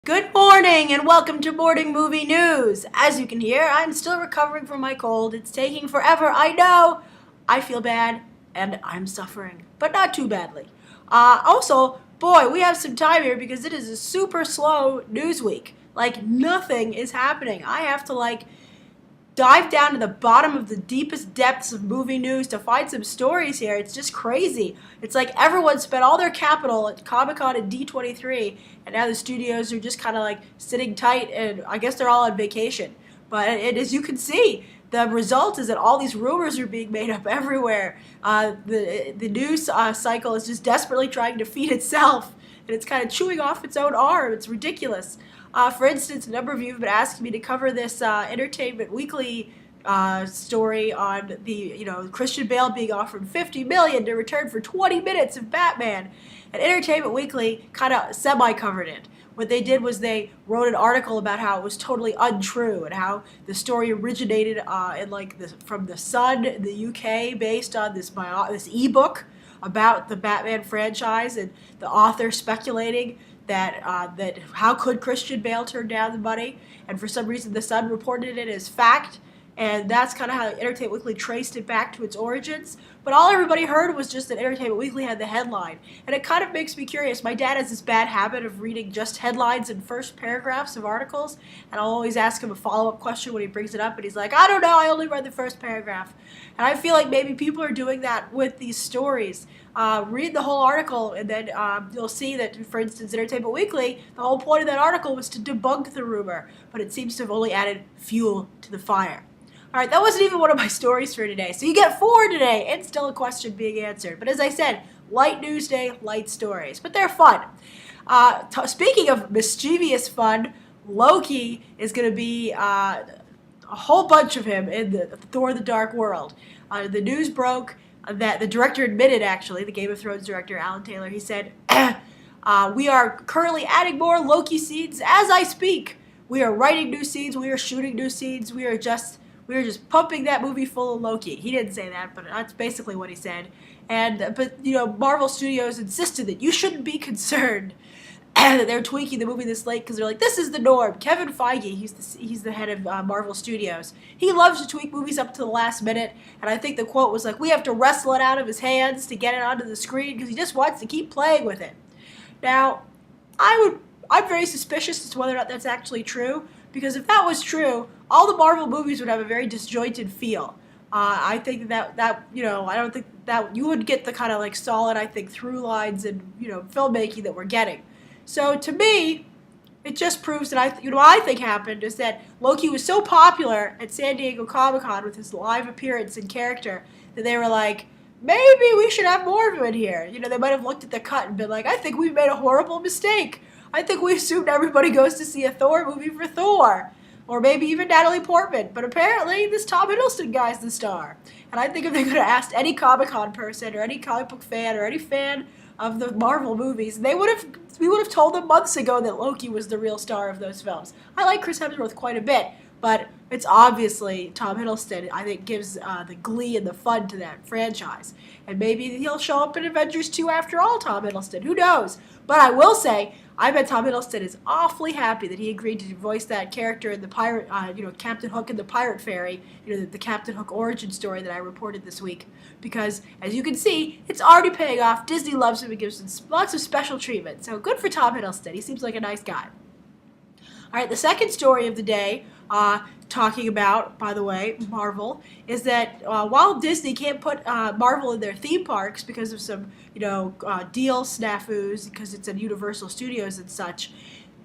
Good morning and welcome to Morning Movie News. As you can hear, I'm still recovering from my cold. It's taking forever, I know. I feel bad and I'm suffering, but not too badly. Also, boy, we have some time here because it is a super slow news week. Like, nothing is happening. I have to, dive down to the bottom of the deepest depths of movie news to find some stories here. It's just crazy. It's like everyone spent all their capital at Comic-Con and D23, and now the studios are just kind of like sitting tight, and I guess they're all on vacation. But as you can see, the result is that all these rumors are being made up everywhere. The news cycle is just desperately trying to feed itself, and it's kind of chewing off its own arm. It's ridiculous. For instance, a number of you have been asking me to cover this Entertainment Weekly story on the, Christian Bale being offered $50 million to return for 20 minutes of Batman. And Entertainment Weekly kind of semi-covered it. What they did was they wrote an article about how it was totally untrue and how the story originated from the Sun in the UK based on this ebook about the Batman franchise, and the author speculating that how could Christian Bale turn down the money, and for some reason the Sun reported it as fact, and that's kind of how Entertainment Weekly traced it back to its origins. But all everybody heard was just that Entertainment Weekly had the headline, and it kind of makes me curious. My dad has this bad habit of reading just headlines and first paragraphs of articles, and I'll always ask him a follow-up question when he brings it up, and he's like, I don't know, I only read the first paragraph. And I feel like maybe people are doing that with these stories. Read the whole article, and then you'll see that, for instance, Entertainment Weekly, the whole point of that article was to debunk the rumor, but it seems to have only added fuel to the fire. All right, that wasn't even one of my stories for today. So you get 4 today, and still a question being answered. But as I said, light news day, light stories. But they're fun. Speaking of mischievous fun, Loki is going to be a whole bunch of him in the Thor: The Dark World. The news broke that the director admitted, actually, the Game of Thrones director, Alan Taylor, he said, we are currently adding more Loki scenes as I speak. We are writing new scenes. We are shooting new scenes. We are just pumping that movie full of Loki. He didn't say that, but that's basically what he said. But Marvel Studios insisted that you shouldn't be concerned that they're tweaking the movie this late because they're like, this is the norm. Kevin Feige, he's the head of Marvel Studios. He loves to tweak movies up to the last minute, and I think the quote was like, we have to wrestle it out of his hands to get it onto the screen because he just wants to keep playing with it. Now, I'm very suspicious as to whether or not that's actually true, because if that was true, all the Marvel movies would have a very disjointed feel. I think that I don't think that you would get the kind of solid, I think, through lines and filmmaking that we're getting. So to me, it just proves that what I think happened is that Loki was so popular at San Diego Comic-Con with his live appearance and character that they were like, maybe we should have more of him in here. They might have looked at the cut and been like, I think we've made a horrible mistake. I think we assumed everybody goes to see a Thor movie for Thor. Or maybe even Natalie Portman. But apparently, this Tom Hiddleston guy's the star. And I think if they could have asked any Comic-Con person or any comic book fan or any fan of the Marvel movies, we would have told them months ago that Loki was the real star of those films. I like Chris Hemsworth quite a bit, but it's obviously Tom Hiddleston, I think, gives the glee and the fun to that franchise. And maybe he'll show up in Avengers 2 after all, Tom Hiddleston. Who knows? But I will say, I bet Tom Hiddleston is awfully happy that he agreed to voice that character in the pirate, Captain Hook and the Pirate Fairy, the Captain Hook origin story that I reported this week. Because, as you can see, it's already paying off. Disney loves him and gives him lots of special treatment. So good for Tom Hiddleston. He seems like a nice guy. All right, the second story of the day, talking about, by the way, Marvel, is that while Disney can't put Marvel in their theme parks because of some, deal snafus, because it's at Universal Studios and such,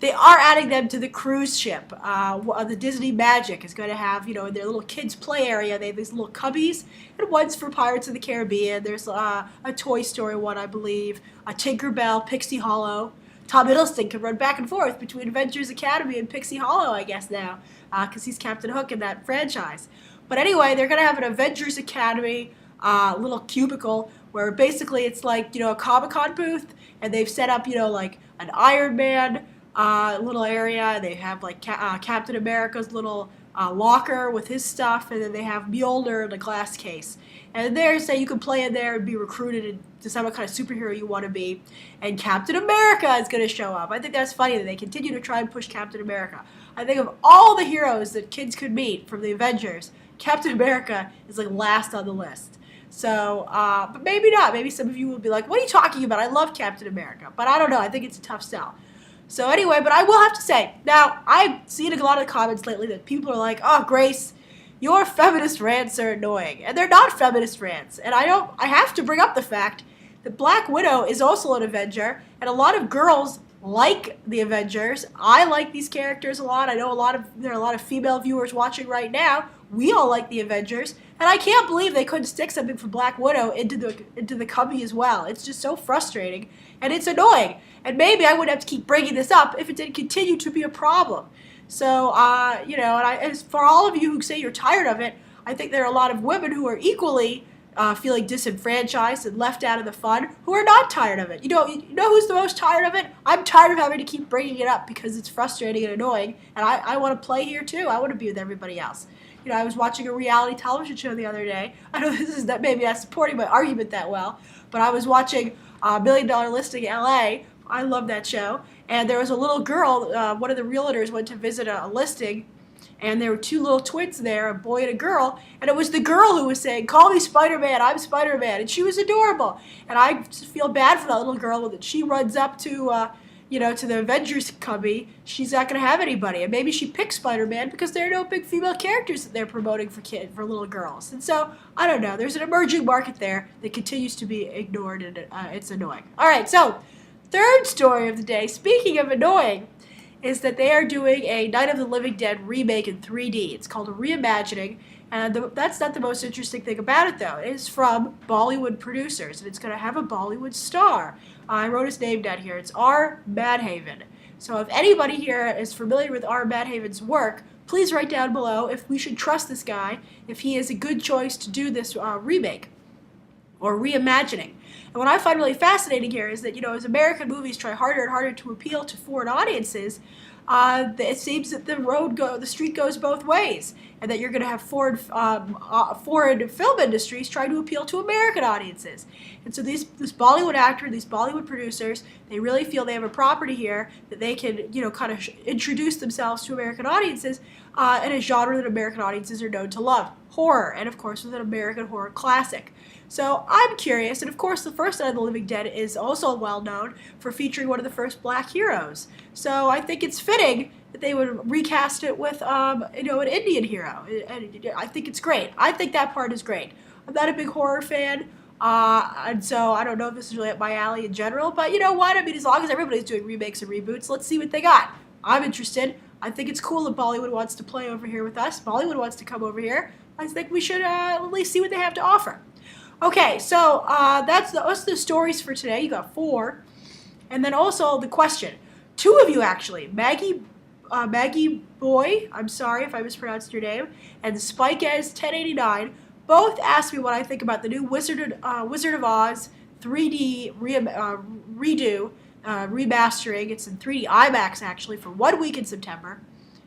they are adding them to the cruise ship. The Disney Magic is going to have, in their little kids' play area, they have these little cubbies, and one's for Pirates of the Caribbean. There's a Toy Story one, I believe, a Tinkerbell, Pixie Hollow. Tom Hiddleston can run back and forth between Avengers Academy and Pixie Hollow, I guess, now, because he's Captain Hook in that franchise. But anyway, they're going to have an Avengers Academy little cubicle where basically it's like, a Comic-Con booth, and they've set up, an Iron Man, little area. They have like Captain America's little locker with his stuff, and then they have Mjolnir in a glass case. And there, say you can play in there and be recruited and decide what kind of superhero you want to be. And Captain America is going to show up. I think that's funny that they continue to try and push Captain America. I think of all the heroes that kids could meet from the Avengers, Captain America is like last on the list. So, but maybe not. Maybe some of you will be like, what are you talking about? I love Captain America. But I don't know. I think it's a tough sell. So anyway, but I will have to say, now, I've seen a lot of comments lately that people are like, oh, Grace, your feminist rants are annoying. And they're not feminist rants. And I have to bring up the fact that Black Widow is also an Avenger, and a lot of girls like the Avengers. I like these characters a lot. I know there are a lot of female viewers watching right now. We all like the Avengers, and I can't believe they couldn't stick something for Black Widow into the cubby as well. It's just so frustrating, and it's annoying. And maybe I wouldn't have to keep bringing this up if it didn't continue to be a problem. So, and as for all of you who say you're tired of it, I think there are a lot of women who are equally feeling disenfranchised and left out of the fun who are not tired of it. You know who's the most tired of it? I'm tired of having to keep bringing it up because it's frustrating and annoying, and I want to play here too. I want to be with everybody else. I was watching a reality television show the other day. I know maybe not supporting my argument that well, but I was watching $1 Million Listing LA. I love that show. And there was a little girl, one of the realtors went to visit a listing, and there were two little twins there, a boy and a girl, and it was the girl who was saying, call me Spider-Man, I'm Spider-Man, and she was adorable. And I just feel bad for that little girl that she runs up to to the Avengers cubby. She's not going to have anybody. And maybe she picked Spider-Man because there are no big female characters that they're promoting for little girls. And so, I don't know. There's an emerging market there that continues to be ignored, and it's annoying. All right, so third story of the day, speaking of annoying, is that they are doing a Night of the Living Dead remake in 3D. It's called a reimagining, and that's not the most interesting thing about it, though. It is from Bollywood producers, and it's going to have a Bollywood star. I wrote his name down here. It's R Madhaven. So if anybody here is familiar with R Madhaven's work, please write down below if we should trust this guy, if he is a good choice to do this remake or reimagining. And what I find really fascinating here is that, as American movies try harder and harder to appeal to foreign audiences, it seems that the street goes both ways, and that you're going to have foreign film industries trying to appeal to American audiences. And so this Bollywood actor, these Bollywood producers, they really feel they have a property here that they can, kind of introduce themselves to American audiences in a genre that American audiences are known to love, horror, and of course with an American horror classic. So I'm curious, and of course the first Night of the Living Dead is also well known for featuring one of the first black heroes. So I think it's fitting that they would recast it with, an Indian hero. And I think it's great. I think that part is great. I'm not a big horror fan, and so I don't know if this is really up my alley in general, but you know what? I mean, as long as everybody's doing remakes and reboots, let's see what they got. I'm interested. I think it's cool that Bollywood wants to play over here with us. Bollywood wants to come over here. I think we should at least see what they have to offer. Okay, so that's the stories for today. You got 4. And then also the question. 2 of you, actually. Maggie Boy, I'm sorry if I mispronounced your name, and Spike as 1089, both asked me what I think about the new Wizard of Oz 3D redo, remastering. It's in 3D IMAX, actually, for 1 week in September.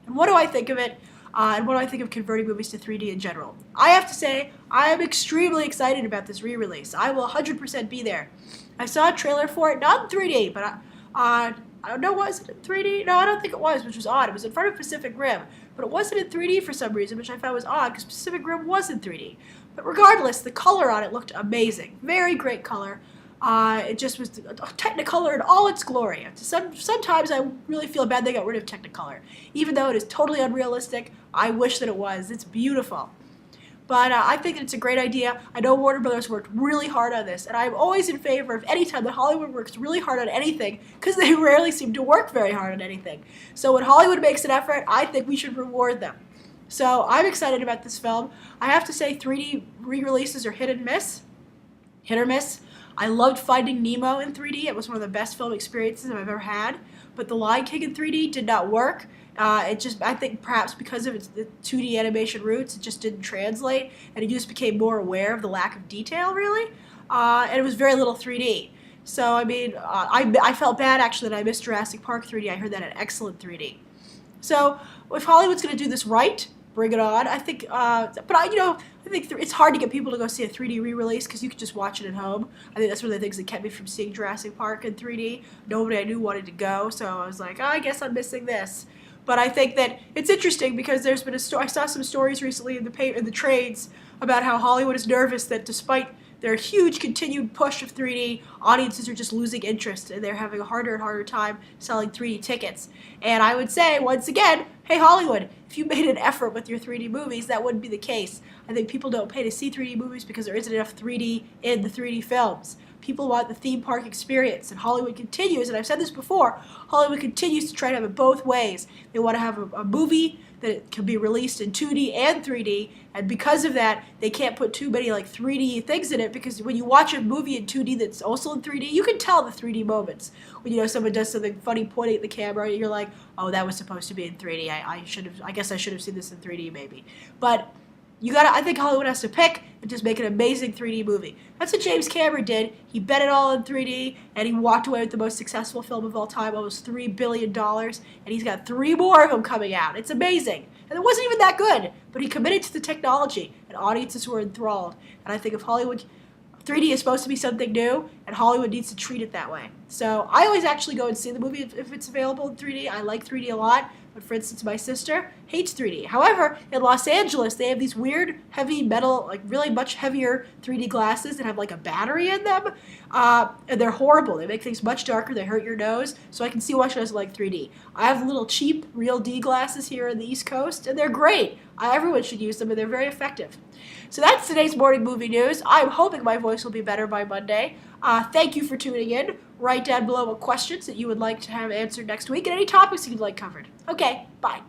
And what do I think of it? And what do I think of converting movies to 3D in general? I have to say, I am extremely excited about this re-release. I will 100% be there. I saw a trailer for it, not in 3D, but I don't know, was it in 3D? No, I don't think it was, which was odd. It was in front of Pacific Rim, but it wasn't in 3D for some reason, which I found was odd, because Pacific Rim was in 3D. But regardless, the color on it looked amazing. Very great color. It just was Technicolor in all its glory. Sometimes I really feel bad they got rid of Technicolor. Even though it is totally unrealistic, I wish that it was. It's beautiful. But I think it's a great idea. I know Warner Brothers worked really hard on this, and I'm always in favor of any time that Hollywood works really hard on anything, because they rarely seem to work very hard on anything. So when Hollywood makes an effort, I think we should reward them. So I'm excited about this film. I have to say 3D re-releases are hit or miss. I loved Finding Nemo in 3D. It was one of the best film experiences I've ever had. But The Lion King in 3D did not work. I think perhaps because of its 2D animation roots, it just didn't translate, and you just became more aware of the lack of detail, really. And it was very little 3D. So, I mean, I felt bad actually that I missed Jurassic Park 3D. I heard that had excellent 3D. So, if Hollywood's going to do this right, bring it on. I think, I think it's hard to get people to go see a 3D re-release because you can just watch it at home. I think that's one of the things that kept me from seeing Jurassic Park in 3D. Nobody I knew wanted to go, so I was like, oh, I guess I'm missing this. But I think that it's interesting because there's been I saw some stories recently in the trades about how Hollywood is nervous that despite their huge continued push of 3D, audiences are just losing interest and they're having a harder and harder time selling 3D tickets. And I would say, once again, hey Hollywood, if you made an effort with your 3D movies, that wouldn't be the case. I think people don't pay to see 3D movies because there isn't enough 3D in the 3D films. People want the theme park experience, and Hollywood continues, and I've said this before, Hollywood continues to try to have it both ways. They want to have a movie that can be released in 2D and 3D, and because of that, they can't put too many like 3D things in it, because when you watch a movie in 2D that's also in 3D, you can tell the 3D moments. When someone does something funny pointing at the camera, you're like, oh, that was supposed to be in 3D. I guess I should have seen this in 3D maybe. But I think Hollywood has to pick and just make an amazing 3D movie. That's what James Cameron did. He bet it all in 3D, and he walked away with the most successful film of all time, almost $3 billion, and he's got 3 more of them coming out. It's amazing. And it wasn't even that good, but he committed to the technology, and audiences were enthralled. And I think if Hollywood, 3D is supposed to be something new, and Hollywood needs to treat it that way. So I always actually go and see the movie if it's available in 3D. I like 3D a lot. But for instance, my sister hates 3D. However, in Los Angeles, they have these weird, heavy metal, like really much heavier 3D glasses that have like a battery in them. And they're horrible. They make things much darker. They hurt your nose. So I can see why she doesn't like 3D. I have little cheap, real D glasses here on the East Coast, and they're great. Everyone should use them, and they're very effective. So that's today's morning movie news. I'm hoping my voice will be better by Monday. Thank you for tuning in. Write down below what questions that you would like to have answered next week and any topics you'd like covered. Okay, bye.